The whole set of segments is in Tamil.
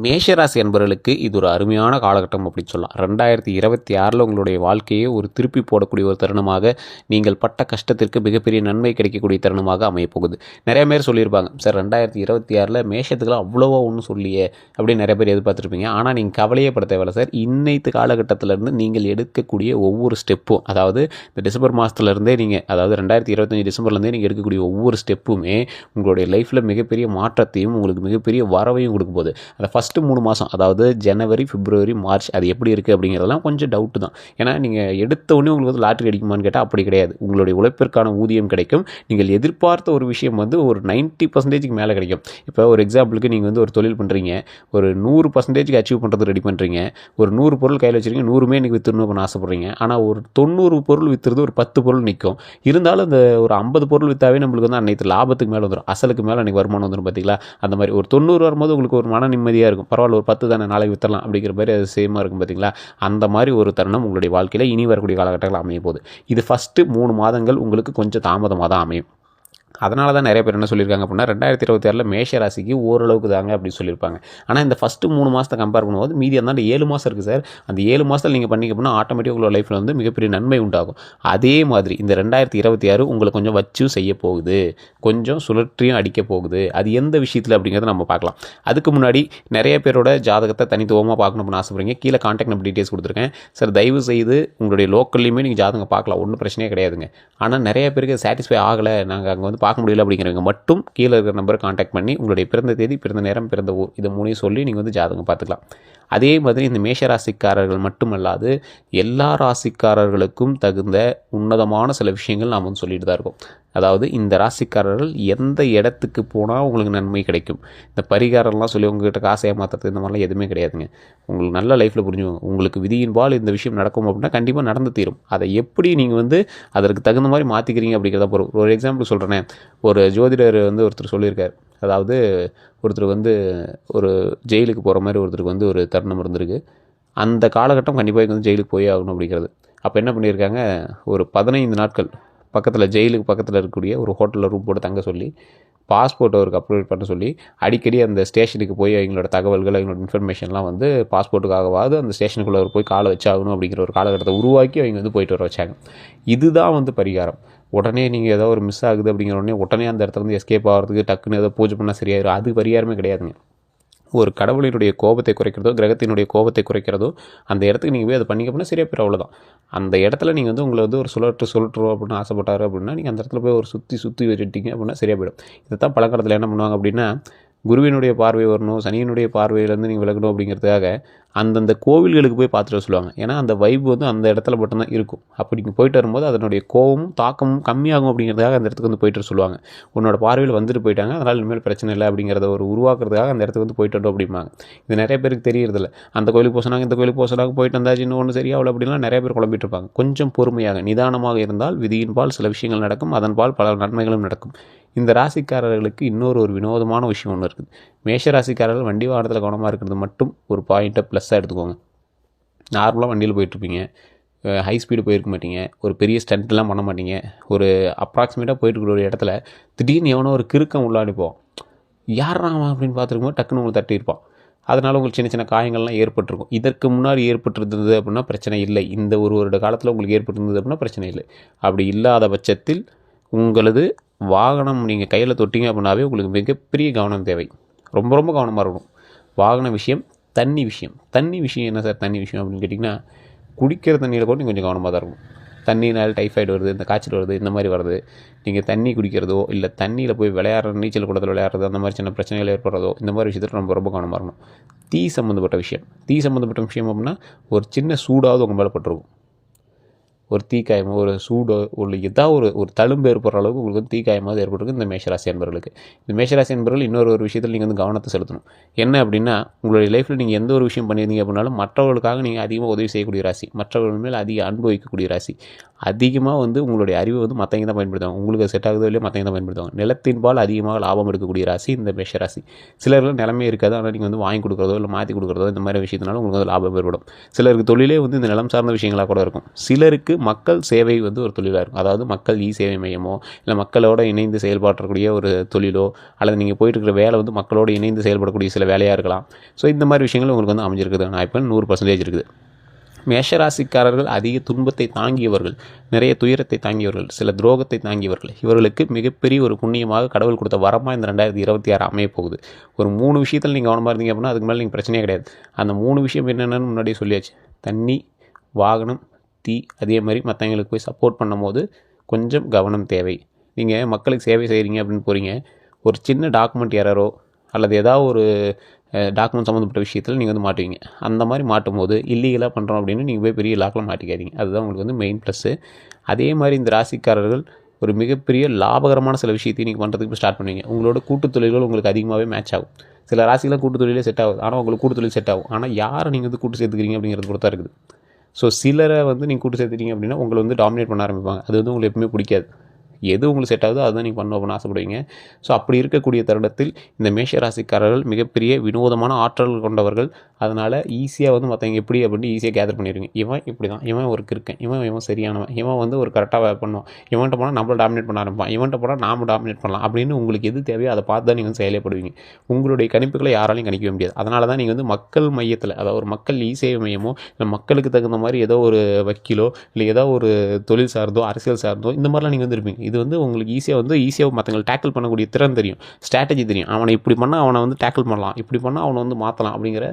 மேஷராசி என்பவர்களுக்கு இது ஒரு அருமையான காலகட்டம் அப்படின்னு சொல்லலாம். 2026 உங்களுடைய வாழ்க்கையை ஒரு திருப்பி போடக்கூடிய ஒரு தருணமாக, நீங்கள் பட்ட கஷ்டத்திற்கு மிகப்பெரிய நன்மை கிடைக்கக்கூடிய தருணமாக அமையப்போகுது. நிறைய பேர் சொல்லியிருப்பாங்க, சார் 2026 மேஷத்துக்குலாம் அவ்வளோவா ஒன்றும் சொல்லியே அப்படின்னு நிறைய பேர் எதிர்பார்த்துருப்பீங்க. ஆனால் நீங்கள் கவலையே பட தேவையில்ல சார். இன்னைத்து காலகட்டத்திலேருந்து நீங்கள் எடுக்கக்கூடிய ஒவ்வொரு ஸ்டெப்பும், அதாவது இந்த டிசம்பர் மாதத்துலேருந்தே நீங்கள், அதாவது 2025 டிசம்பர்லேருந்தே நீங்கள் எடுக்கக்கூடிய ஒவ்வொரு ஸ்டெப்புமே உங்களுடைய லைஃப்பில் மிகப்பெரிய மாற்றத்தையும் உங்களுக்கு மிகப்பெரிய வரவையும் கொடுக்க போகுது. அந்த ஃபஸ்ட்டு 3 மாதம், அதாவது ஜனவரி, பிப்ரவரி, மார்ச் அது எப்படி இருக்குது அப்படிங்கிறதெல்லாம் கொஞ்சம் டவுட்டு தான். ஏன்னா நீங்கள் எடுத்த உடனே உங்களுக்கு வந்து லாட்ரி அடிக்குமான்னு கேட்டால் அப்படி கிடையாது. உங்களுடைய உழைப்பிற்கான ஊதியம் கிடைக்கும். நீங்கள் எதிர்பார்த்த ஒரு விஷயம் வந்து ஒரு 90% மேலே கிடைக்கும். இப்போ ஒரு எக்ஸாம்பிளுக்கு நீங்கள் வந்து ஒரு தொழில் பண்ணுறீங்க, ஒரு 100% அச்சீவ் பண்ணுறது ரெடி பண்ணுறீங்க, ஒரு 100 பொருள் கையில் வச்சுருக்கீங்க, 100மே எனக்கு விற்றுணும் அப்படின்னு ஆசைப்பட்றீங்க. ஆனால் ஒரு 90 பொருள் விற்றுறது ஒரு 10 பொருள் நிற்கும். இருந்தாலும் அந்த ஒரு 50 பொருள் விற்றாவே நம்மளுக்கு வந்து அன்னைக்கு லாபத்துக்கு மேலே வந்துடும், அசலுக்கு மேலே அன்றைக்கி வருமானம் வந்துடும். பார்த்தீங்களா? அந்த மாதிரி ஒரு 90 வரும்போது உங்களுக்கு ஒரு மன நிம்மதியாக இருக்கும். பரவாயில்ல, ஒரு 10 தானே, நாளைக்கு விற்றலாம் அப்படிங்கிற மாதிரி அது சேமாக இருக்கும். பார்த்தீங்களா? அந்த மாதிரி ஒரு தருணம் உங்களுடைய வாழ்க்கையில் இனி வரக்கூடிய காலகட்டங்கள் அமைய போகுது. இது ஃபஸ்ட்டு 3 மாதங்கள் உங்களுக்கு கொஞ்சம் தாமதமாக தான் அமையும். அதனால தான் நிறைய பேர் என்ன சொல்லியிருக்காங்க அப்படின்னா, 2026 மேஷ ராசிக்கு ஓரளவுக்கு தாங்க அப்படின்னு சொல்லியிருப்பாங்க. ஆனால் இந்த ஃபஸ்ட்டு 3 மாதத்தை கம்பேர் பண்ணும்போது மீதி அந்த 7 மாதம் இருக்குது சார். அந்த 7 மாதத்தில் நீங்கள் பண்ணிங்க அப்படின்னா ஆட்டோமேட்டிக்காக உங்களோட லைஃப்பில் வந்து மிகப்பெரிய நன்மை உண்டாகும். அதே மாதிரி இந்த 2026 உங்களை கொஞ்சம் வச்சும் செய்ய போகுது, கொஞ்சம் சுழற்றியும் அடிக்க போகுது. அது எந்த விஷயத்தில் அப்படிங்கிறத நம்ம பார்க்கலாம். அதுக்கு முன்னாடி நிறைய பேரோட ஜாதகத்தை தனித்துவமாக பார்க்கணும் அப்படின்னு ஆசைப்படுறீங்க. கீழே கான்டாக்ட் நம்பர் டீட்டெயில்ஸ் கொடுத்துருக்கேன் சார். தயவு செய்து உங்களுடைய லோக்கல்லையுமே நீங்கள் ஜாதகம் பார்க்கலாம், ஒன்றும் பிரச்சனையே கிடையாதுங்க. ஆனால் நிறைய பேருக்கு சாட்டிஸ்ஃபை ஆகலை, நாங்கள் அங்கே வந்து பார்க்க முடியல அப்படிங்கிறவங்க மட்டும் கீழே இருக்கிற நம்பரை கான்டாக்ட் பண்ணி உங்களுடைய பிறந்த தேதி, பிறந்த நேரம், பிறந்த ஊர் இதை 3 சொல்லி நீங்கள் வந்து ஜாதகம் பார்த்துக்கலாம். அதே மாதிரி இந்த மேஷ ராசிக்காரர்கள் மட்டுமல்லாது எல்லா ராசிக்காரர்களுக்கும் தகுந்த உன்னதமான சில விஷயங்கள் நாம் வந்து சொல்லிட்டு தான் இருக்கோம். அதாவது இந்த ராசிக்காரர்கள் எந்த இடத்துக்கு போனால் உங்களுக்கு நன்மை கிடைக்கும், இந்த பரிகாரம்லாம் சொல்லி உங்கள்கிட்ட காசை ஏமாத்துறது இந்த மாதிரிலாம் எதுவுமே கிடையாதுங்க. உங்களுக்கு நல்ல லைஃப்பில் புரிஞ்சுக்கோங்க. உங்களுக்கு விதியின்பால் இந்த விஷயம் நடக்கும் அப்படின்னா கண்டிப்பாக நடந்து தீரும். அதை எப்படி நீங்கள் வந்து அதற்கு தகுந்த மாதிரி மாற்றிக்கிறீங்க அப்படிங்கிறத பொறுத்து. ஒரு எக்ஸாம்பிள் சொல்கிறேனே, ஒரு ஜோதிடர் வந்து ஒருத்தர் சொல்லியிருக்கார். அதாவது ஒருத்தர் வந்து ஒரு ஜெயிலுக்கு போகிற மாதிரி ஒருத்தருக்கு வந்து ஒரு தருணம் இருந்திருக்கு. அந்த காலகட்டம் கண்டிப்பாக வந்து ஜெயிலுக்கு போய் ஆகணும் அப்படிங்கிறது. அப்போ என்ன பண்ணியிருக்காங்க, ஒரு 15 நாட்கள் பக்கத்தில், ஜெயிலுக்கு பக்கத்தில் இருக்கக்கூடிய ஒரு ஹோட்டலில் ரூம் போட்டு தங்க சொல்லி, பாஸ்போர்ட் அவருக்கு அப்லோட் பண்ண சொல்லி, அடிக்கடி அந்த ஸ்டேஷனுக்கு போய் அவங்களோட தகவல்கள், அவங்களோட இன்ஃபர்மேஷன்லாம் வந்து பாஸ்போர்ட்டுக்காகவாது அந்த ஸ்டேஷனுக்குள்ளே அவர் போய் காலை வச்சாகணும் அப்படிங்கிற ஒரு காலகட்டத்தை உருவாக்கி அவங்க வந்து போயிட்டு வர வச்சாங்க. இதுதான் வந்து பரிகாரம். உடனே நீங்கள் ஏதோ ஒரு மிஸ் ஆகுது அப்படிங்கிற உடனே அந்த இடத்துல இருந்து எஸ்கேப் ஆகிறதுக்கு டக்குன்னு ஏதோ பூஜை பண்ணால் சரியாயிடும், அது பரிகாரமே கிடையாதுங்க. ஒரு கடவுளினுடைய கோபத்தை குறைக்கிறதோ, கிரகத்தினுடைய கோபத்தை குறைக்கிறதோ, அந்த இடத்துக்கு நீங்கள் போய் அதை பண்ணிக்க அப்படின்னா சரியாக போயிடும், அவ்வளோதான். அந்த இடத்துல நீங்கள் வந்து உங்களை வந்து ஒரு சுழற்றுவோம் அப்படின்னு ஆசைப்பட்டாரு அப்படின்னா நீங்கள் அந்த இடத்துல போய் ஒரு சுற்றி வச்சுட்டீங்க அப்படின்னா சரியாக போயிடும். இதை தான் பழங்காலத்தில் என்ன பண்ணுவாங்க அப்படின்னா, குருவினுடைய பார்வை வரணும், சனியினுடைய பார்வையிலேருந்து நீங்கள் விலகணும் அப்படிங்கிறதுக்காக அந்தந்த கோவில்களுக்கு போய் பார்த்துட்டு சொல்லுவாங்க. ஏன்னா அந்த வைப் வந்து அந்த இடத்துல மட்டும்தான் இருக்கும். அப்படி நீங்கள் போயிட்டு வரும்போது அதனுடைய கோவமும் தாக்கமும் கம்மியாகும் அப்படிங்கிறதுக்காக அந்த இடத்துக்கு வந்து போயிட்டு சொல்லுவாங்க. உன்னோட பார்வையில் வந்துட்டு போயிட்டாங்க, அதனால் இனிமேல் பிரச்சனை இல்லை அப்படிங்கிறத ஒரு உருவாக்குறதுக்காக அந்த இடத்துக்கு வந்து போயிட்டு வந்தோம் அப்படிம்பாங்க. இது நிறைய பேருக்கு தெரியறதில்ல. அந்த கோயிலுக்கு போக சொன்னாங்க, இந்த கோயிலுக்கு போக சொன்னாங்க, போயிட்டு வந்தாச்சு, இன்னும் ஒன்றும் சரியாகல அப்படின்லாம் நிறைய பேர் குழம்பிட்டு இருப்பாங்க. கொஞ்சம் பொறுமையாக நிதானமாக இருந்தால் விதியின் பால் சில விஷயங்கள் நடக்கும், அதன் பால் பல நன்மைகளும் நடக்கும். இந்த ராசிக்காரர்களுக்கு இன்னொரு வினோதமான விஷயம் ஒன்று இருக்குது. மேஷ ராசிக்காரர்கள் வண்டி வாகனத்தில் கவனமாக இருக்கிறது மட்டும் ஒரு பாயிண்ட்டை ப்ளஸ்ஸாக எடுத்துக்கோங்க. நார்மலாக வண்டியில் போயிட்டுருப்பீங்க, ஹை ஸ்பீடு போயிருக்க மாட்டீங்க, ஒரு பெரிய ஸ்டண்ட்லாம் பண்ண மாட்டீங்க. ஒரு அப்ராக்சிமேட்டாக போயிட்டுருக்கிற ஒரு இடத்துல திடீர்னு எவனோ ஒரு கிறுக்கம் உள்ளாடிப்போம், யாராமா அப்படின்னு பார்த்துருக்கும்போது டக்குன்னு உங்களுக்கு தட்டியிருப்பான். அதனால் உங்களுக்கு சின்ன சின்ன காயங்கள்லாம் ஏற்பட்டிருக்கும். இதற்கு முன்னாடி ஏற்பட்டிருந்தது அப்படின்னா பிரச்சனை இல்லை. இந்த ஒரு வருட காலத்தில் உங்களுக்கு ஏற்பட்டிருந்தது அப்படின்னா பிரச்சனை இல்லை. அப்படி இல்லாத பட்சத்தில் உங்களது வாகனம் நீங்கள் கையில் தொட்டிங்க அப்படின்னாவே உங்களுக்கு மிகப்பெரிய கவனம் தேவை. ரொம்ப ரொம்ப கவனமாக இருக்கணும். வாகன விஷயம், தண்ணி விஷயம் என்ன சார் தண்ணி விஷயம் அப்படின்னு கேட்டிங்கன்னா, குடிக்கிற தண்ணியில் கூட நீங்கள் கொஞ்சம் கவனமாக தான் இருக்கணும். தண்ணினால் டைஃபாய்டு வருது, இந்த காய்ச்சல் வருது, இந்த மாதிரி வருது. நீங்கள் தண்ணி குடிக்கிறதோ இல்லை தண்ணியில் போய் விளையாடுற, நீச்சல் குளத்தில் விளையாடுறது, அந்த மாதிரி சின்ன பிரச்சனைகள் ஏற்படுறதோ, இந்த மாதிரி விஷயத்தில் ரொம்ப ரொம்ப கவனமாக இருக்கணும். தீ சம்மந்தப்பட்ட விஷயம் அப்படின்னா ஒரு சின்ன சூடாவது உங்கள் மேலே பட்டிருக்கும். ஒரு தீக்காயமோ, ஒரு சூடோ, ஒரு ஏதாவது ஒரு தழும்பு ஏற்படுற அளவுக்கு உங்களுக்கு வந்து தீக்காயமாவது ஏற்பட்டிருக்கு இந்த மேஷராசி என்பவர்களுக்கு. இந்த மேஷராசி என்பவர்கள் இன்னொரு விஷயத்தில் நீங்கள் வந்து கவனத்தை செலுத்தணும். என்ன அப்படின்னா, உங்களுடைய லைஃப்பில் நீங்கள் எந்த ஒரு விஷயம் பண்ணியிருந்தீங்க அப்படின்னாலும் மற்றவர்களுக்காக நீங்கள் அதிகமாக உதவி செய்யக்கூடிய ராசி, மற்றவர்கள் மேல் அதிக அன்பு வைக்கக்கூடிய ராசி. அதிகமாக வந்து உங்களுடைய அறிவை வந்து மற்றவங்க தான் பயன்படுத்துவாங்க. உங்களுக்கு செட் ஆகுதோ இல்லையோ மற்றவங்க தான் பயன்படுத்துவாங்க. நிலத்தின்பால் அதிகமாக லாபம் எடுக்கக்கூடிய ராசி இந்த மேஷராசி. சிலர்கள் நிலமே இருக்காது, ஆனால் நீங்கள் வந்து வாங்கி கொடுக்குறதோ இல்லை மாற்றி கொடுக்குறதோ இந்த மாதிரி விஷயத்தினால உங்களுக்கு வந்து லாபம் ஏற்படும். சிலருக்கு தொழிலே வந்து இந்த நிலம் சார்ந்த விஷயங்களாக கூட இருக்கும். சிலருக்கு மக்கள் சேவை வந்து ஒரு தொழிலாக இருக்கும். அதாவது மக்கள் சேவை மையமோ இல்லை மக்களோட இணைந்து செயல்படக்கூடிய ஒரு தொழிலோ அல்லது நீங்கள் போயிட்டு இருக்கிற வேலை வந்து மக்களோடு இணைந்து செயல்படக்கூடிய சில வேலையாக இருக்கலாம். ஸோ இந்த மாதிரி விஷயங்கள் உங்களுக்கு வந்து அமைஞ்சிருக்குது வாய்ப்புகள் 100% இருக்குது. மேஷராசிக்காரர்கள் அதிக துன்பத்தை தாங்கியவர்கள், நிறைய துயரத்தை தாங்கியவர்கள், சில துரோகத்தை தாங்கியவர்கள். இவர்களுக்கு மிகப்பெரிய ஒரு புண்ணியமாக கடவுள் கொடுத்த வரமாக இந்த 2026 அமைய போகுது. ஒரு 3 விஷயத்தில் நீங்கள் கவனமாக இருந்தீங்க அப்படின்னா அதுக்கு மேலே நீங்கள் பிரச்சனையே கிடையாது. அந்த 3 விஷயம் என்னென்னு முன்னாடியே சொல்லியாச்சு. தண்ணி, வாகனம், தீ. அதே மாதிரி மற்றவங்களுக்கு போய் சப்போர்ட் பண்ணும்போது கொஞ்சம் கவனம் தேவை. நீங்கள் மக்களுக்கு சேவை செய்கிறீங்க அப்படின்னு போகிறீங்க, ஒரு சின்ன டாக்குமெண்ட் எரரோ அல்லது ஏதாவது ஒரு டாக்குமெண்ட் சம்மந்தப்பட்ட விஷயத்தில் நீங்கள் வந்து மாட்டுவீங்க. அந்த மாதிரி மாட்டும்போது இல்லீகலாக பண்ணுறோம் அப்படின்னு நீங்கள் போய் பெரிய லாக்கில் மாட்டிக்காதீங்க. அதுதான் உங்களுக்கு வந்து மெயின் ப்ளஸ்ஸு. அதே மாதிரி இந்த ராசிக்காரர்கள் ஒரு மிகப்பெரிய லாபகரமான சில விஷயத்தையும் நீங்கள் பண்ணுறதுக்கு ஸ்டார்ட் பண்ணுவீங்க. உங்களோட கூட்டு தொழில்கள் உங்களுக்கு அதிகமாகவே மேட்ச் ஆகும். சில ராசிலாம் கூட்டு தொழிலே செட் ஆகுது, ஆனால் உங்களுக்கு கூட்டு தொழில் செட் ஆகும். ஆனால் யாரை நீங்கள் வந்து கூட்டு சேர்த்துக்கிறீங்க அப்படிங்கிறது பொறுத்தா இருக்குது. ஸோ சிலரை வந்து நீங்கள் கூட்டு சேர்த்துட்டீங்க அப்படின்னா உங்களை வந்து டாமினேட் பண்ண ஆரம்பிப்பாங்க. அது வந்து உங்களுக்கு எப்பவுமே பிடிக்காது. எது உங்களுக்கு செட் ஆகுதோ அதுதான் நீங்கள் பண்ணணும் அப்படின்னு ஆசைப்படுவீங்க. ஸோ அப்படி இருக்கக்கூடிய தருணத்தில் இந்த மேஷராசிக்காரர்கள் மிகப்பெரிய வினோதமான ஆற்றல் கொண்டவர்கள். அதனால் ஈஸியாக வந்து மற்றவங்க எப்படி அப்படின்னு ஈஸியாக கேதர் பண்ணிடுவீங்க. இவன் இப்படி தான், இவன் ஒரு கிறுக்கன், இவன் சரியானவன், இவன் வந்து ஒரு கரெக்டாக பண்ணுவான், இவன்கிட்ட போனால் நம்மளை டாமினேட் பண்ண ஆரம்பிப்பான், இவன்கிட்ட போனால் நாம் டாமினேட் பண்ணலாம் அப்படின்னு உங்களுக்கு எது தேவையோ அதை பார்த்து தான் நீங்கள் வந்து செயல்படுவீங்க. உங்களுடைய கணிப்புகளை யாராலையும் கணிக்கவே முடியாது. அதனால தான் நீங்கள் வந்து மக்கள் மையத்தில், அதாவது ஒரு மக்கள் சேவை மையமோ இல்லை மக்களுக்கு தகுந்த மாதிரி ஏதோ ஒரு வக்கீலோ இல்லை ஏதோ ஒரு தொழில் சார்ந்தோ அரசியல் சார்ந்தோ இந்த மாதிரிலாம் நீங்கள் வந்து இருப்பீங்க. இது வந்து உங்களுக்கு ஈஸியாக மற்றவங்களை டேக்கிள் பண்ணக்கூடிய திறன் தெரியும், ஸ்ட்ராட்டஜி தெரியும். அவனை இப்படி பண்ணால் அவனை வந்து டேக்கிள் பண்ணலாம், இப்படி பண்ணால் அவனை வந்து மாற்றலாம் அப்படிங்கிற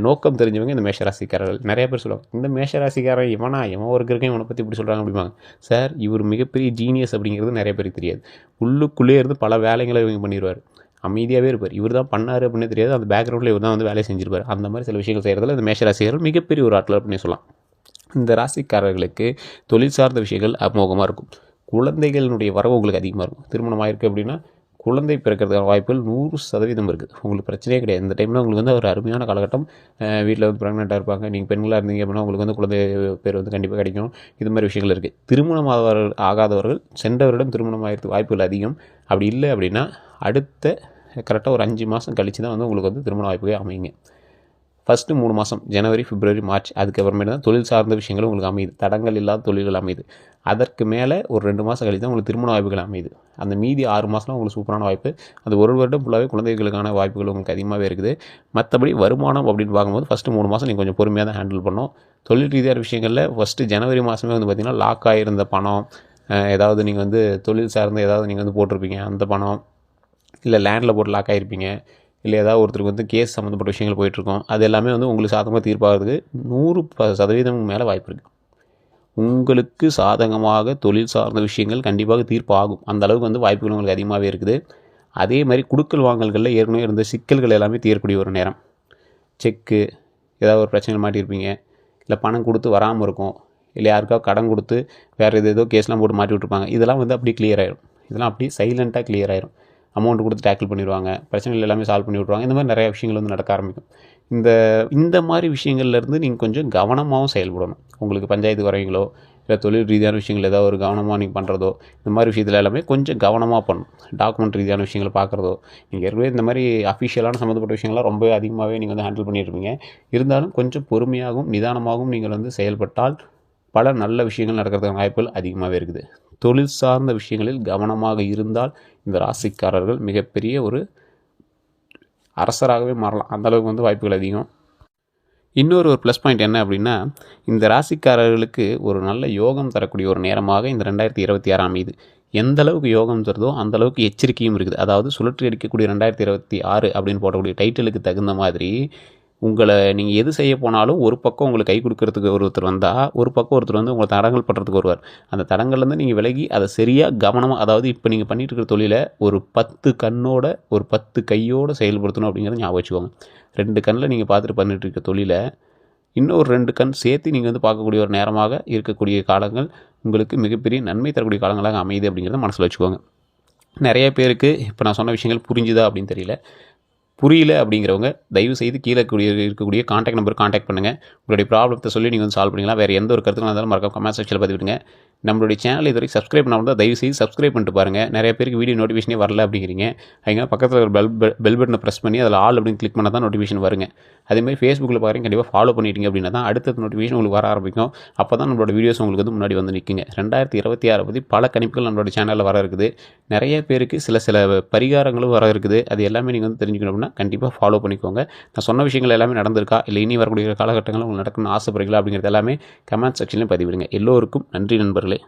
நோக்கம் தெரிஞ்சவங்க இந்த மேஷராசிக்காரர்கள். நிறைய பேர் சொல்லுவாங்க, இந்த மேஷராசிக்காரன் இவன் ஒரு கிறுக்கன், இவனை பற்றி இப்படி சொல்கிறாங்க அப்படிம்பாங்க. சார், இவர் மிகப்பெரிய ஜீனியஸ் அப்படிங்கிறது நிறைய பேருக்கு தெரியாது. உள்ளுக்குள்ளே இருந்து பல வேலைகளை இவங்க பண்ணிடுவார். அமைதியாகவே இருப்பார். இவர் தான் பண்ணார் அப்படின்னு தெரியாது, அந்த பேக்ரவுண்டில் இவர் தான் வந்து வேலையை செஞ்சிருப்பார். அந்த மாதிரி சில விஷயங்கள் செய்கிறதுல இந்த மேஷராசிக்காரர்கள் மிகப்பெரிய ஒரு ஆற்றல் அப்படின்னு சொல்லலாம். இந்த ராசிக்காரர்களுக்கு தொழில் சார்ந்த விஷயங்கள் அமோகமாக இருக்கும். குழந்தைகளினுடைய வரவு உங்களுக்கு அதிகமாக இருக்கும். திருமணம் ஆயிருக்கு அப்படின்னா குழந்தை பிறக்கிறதுக்கான வாய்ப்புகள் 100% இருக்குது. உங்களுக்கு பிரச்சனையே கிடையாது. இந்த டைமில் உங்களுக்கு வந்து ஒரு அருமையான காலகட்டம். வீட்டில் வந்து ப்ரெக்னெண்ட்டாக இருப்பாங்க, நீங்கள் பெண்களாக இருந்தீங்க அப்படின்னா உங்களுக்கு வந்து குழந்தை பேர் வந்து கண்டிப்பாக கிடைக்கும். இது மாதிரி விஷயங்கள் இருக்குது. திருமணம் ஆகாதவர்கள் சென்ற வருடம் திருமணம் ஆகிறதுக்கு வாய்ப்புகள் அதிகம். அப்படி இல்லை அப்படின்னா அடுத்த கரெக்டாக ஒரு 5 மாதம் கழித்து தான் வந்து உங்களுக்கு வந்து திருமண வாய்ப்புகள் அமையுங்க. ஃபஸ்ட்டு 3 மாதம் ஜனவரி, பிப்ரவரி, மார்ச், அதுக்கப்புறமேட்டு தான் தொழில் சார்ந்த விஷயங்கள் உங்களுக்கு அமையுது. தடங்கள் இல்லாத தொழில்கள் அமையுது. அதற்கு மேலே ஒரு 2 மாதம் கழித்து தான் உங்களுக்கு திருமண வாய்ப்புகள் அமையுது. அந்த மீதி 6 மாதம்லாம் உங்களுக்கு சூப்பரான வாய்ப்பு. அந்த ஒரு வருடம் ஃபுல்லாகவே குழந்தைகளுக்கான வாய்ப்புகள் உங்களுக்கு அதிகமாகவே இருக்குது. மற்றபடி வருமானம் அப்படின்னு பார்க்கும்போது ஃபஸ்ட்டு 3 மாதம் நீங்கள் கொஞ்சம் பொறுமையாக தான் ஹேண்டில் பண்ணணும். தொழில் ரீதியான விஷயங்களில் ஃபஸ்ட்டு ஜனவரி மாதமே வந்து பார்த்திங்கன்னா லாக் ஆகியிருந்த பணம், ஏதாவது நீங்கள் வந்து தொழில் சார்ந்த ஏதாவது நீங்கள் வந்து போட்டிருப்பீங்க அந்த பணம், இல்லை லேண்டில் போட்டு லாக் ஆகிருப்பீங்க, இல்லை ஏதாவது ஒருத்தருக்கு வந்து கேஸ் சம்மந்தப்பட்ட விஷயங்கள் போயிட்டுருக்கோம், அது எல்லாமே வந்து உங்களுக்கு சாதகமாக தீர்ப்பாகிறதுக்கு 100% மேலே வாய்ப்பு இருக்குது. உங்களுக்கு சாதகமாக தொழில் சார்ந்த விஷயங்கள் கண்டிப்பாக தீர்ப்பாகும். அந்த அளவுக்கு வந்து வாய்ப்புகள் உங்களுக்கு அதிகமாகவே இருக்குது. அதே மாதிரி குடுக்கல் வாங்கல்களில் ஏற்கனவே இருந்த சிக்கல்கள் எல்லாமே தீரக்கூடிய ஒரு நேரம். செக்கு ஏதாவது ஒரு பிரச்சனை மாட்டியிருப்பீங்க, இல்லை பணம் கொடுத்து வராமல் இருக்கும், இல்லை யாருக்காவது கடன் கொடுத்து வேறு ஏதோ கேஸ்லாம் போட்டு மாட்டி விட்ருப்பாங்க. இதெல்லாம் வந்து அப்படியே கிளியர் ஆகிடும். இதெல்லாம் அப்படியே சைலண்ட்டாக கிளியர் ஆகிடும். அமௌண்ட் கொடுத்து டேக்கிள் பண்ணிடுவாங்க, பிரச்சனைகள் எல்லாமே சால்வ் பண்ணி விட்ருவாங்க. இந்த மாதிரி நிறைய விஷயங்கள் வந்து நடக்க ஆரம்பிக்கும். இந்த மாதிரி விஷயங்கள்லேருந்து நீங்கள் கொஞ்சம் கவனமாகவும் செயல்படணும். உங்களுக்கு பஞ்சாயத்துக்கு வரீங்களோ இல்லை தொழில் ரீதியான விஷயங்கள் ஏதாவது ஒரு கவனமாக நீங்கள் பண்ணுறதோ, இந்த மாதிரி விஷயத்தில் எல்லாமே கொஞ்சம் கவனமாக பண்ணணும். டாக்குமெண்ட் ரீதியான விஷயங்களை பார்க்குறதோ, நீங்கள் ஏற்கனவே இந்த மாதிரி அஃபிஷியலான சம்மந்தப்பட்ட விஷயங்கள்லாம் ரொம்ப அதிகமாகவே நீங்கள் வந்து ஹேண்டில் பண்ணியிருப்பீங்க. இருந்தாலும் கொஞ்சம் பொறுமையாகவும் நிதானமாகவும் நீங்கள் வந்து செயல்பட்டால் பல நல்ல விஷயங்கள் நடக்கிறதுக்கான வாய்ப்புகள் அதிகமாகவே இருக்குது. தொழில் சார்ந்த விஷயங்களில் கவனமாக இருந்தால் இந்த ராசிக்காரர்கள் மிகப்பெரிய ஒரு அரசராகவே மாறலாம். அந்தளவுக்கு வந்து வாய்ப்புகள் அதிகம். இன்னொரு ப்ளஸ் பாயிண்ட் என்ன அப்படின்னா, இந்த ராசிக்காரர்களுக்கு ஒரு நல்ல யோகம் தரக்கூடிய ஒரு நேரமாக இந்த 2026 அமையுது. எந்த அளவுக்கு யோகம் தருதோ அந்தளவுக்கு எச்சரிக்கையும் இருக்குது. அதாவது சுழற்றி அடிக்கக்கூடிய 2026 அப்படின்னு போடக்கூடிய டைட்டிலுக்கு தகுந்த மாதிரி உங்களை நீங்கள் எது செய்ய போனாலும் ஒரு பக்கம் உங்களுக்கு கை கொடுக்கறதுக்கு ஒருத்தர் வந்தால், ஒரு பக்கம் ஒருத்தர் வந்து உங்களை தடங்கள் பண்ணுறதுக்கு வருவார். அந்த தடங்கள்லேருந்து நீங்கள் விலகி அதை சரியாக கவனமாக, அதாவது இப்போ நீங்கள் பண்ணிகிட்டு இருக்கிற தொழிலை ஒரு 10 கண்ணோட ஒரு 10 கையோடு செயல்படுத்தணும் அப்படிங்கிறத ஞாபகம் வச்சுக்கோங்க. 2 கண்ணில் நீங்கள் பார்த்துட்டு பண்ணிட்டு இருக்க தொழிலை இன்னொரு 2 கண் சேர்த்து நீங்கள் வந்து பார்க்கக்கூடிய ஒரு நேரமாக இருக்கக்கூடிய காலங்கள் உங்களுக்கு மிகப்பெரிய நன்மை தரக்கூடிய காலங்களாக அமையுது அப்படிங்கிறத மனசில் வச்சுக்கோங்க. நிறைய பேருக்கு இப்போ நான் சொன்ன விஷயங்கள் புரிஞ்சுதா அப்படின்னு தெரியல. புரியல அப்படிங்கிறவங்க தயவுசெய்து கீழே இருக்கக்கூடிய காண்டாக்ட் நம்பர் காண்டாக்ட் பண்ணுங்கள். உங்களுடைய ப்ராப்ளத்தை சொல்லி நீங்கள் வந்து சால்வ் பண்ணிக்கலாம். வேறு எந்த ஒரு கருத்துக்களாக இருந்தாலும் மறக்காம கமெண்ட் செக்ஷனில் பதிவிடுங்க. நம்மளுடைய சேனல் இது வரைக்கும் சப்ஸ்கிரைப் பண்ணாமல் தான் தயவுசெய்து சப்ஸ்கிரைப் பண்ணிட்டு பாருங்கள். நிறைய பேருக்கு வீடியோ நோட்டிஃபிகேஷனே வரல அப்படிங்கிறீங்க. அவங்க பக்கத்தில் ஒரு பெல் பட்டனை ப்ரெஸ் பண்ணி அதில் ஆல் அப்படின்னு கிளிக் பண்ணால் தான் நோட்டிஃபிகேஷன் வருங்க. அதேமாதிரி ஃபேஸ்புக்கில் பாருங்க கண்டிப்பாக ஃபாலோ பண்ணிட்டீங்க அப்படின்னா தான் அடுத்த நோட்டிஃபிகேஷன் உங்களுக்கு வர ஆரம்பிக்கும். அப்போ தான் நம்மளோட வீடியோஸ் உங்களுக்கு வந்து முன்னாடி வந்து நிற்குங்க. 2026 பற்றி பல கணிப்புகள் நம்மளோட சேனலில் வர இருக்குது. நிறைய பேருக்கு சில பரிகாரங்களும் வர இருக்குது. அது எல்லாமே நீங்கள் வந்து தெரிஞ்சுக்கணும் அப்படின்னா கண்டிப்பாக ஃபாலோ பண்ணிக்கோங்க. நான் சொன்ன விஷயங்கள் எல்லாமே நடந்திருக்கா, இல்லை இனி வரக்கூடிய காலகட்டங்களில் உங்களுக்கு நடக்கணும்னு ஆசைப்படுறீங்களா அப்படிங்கிறது எல்லாமே கமெண்ட் செக்ஷன்லேயும் பதிவிடுங்க. எல்லோருக்கும் நன்றி நண்பர்களே.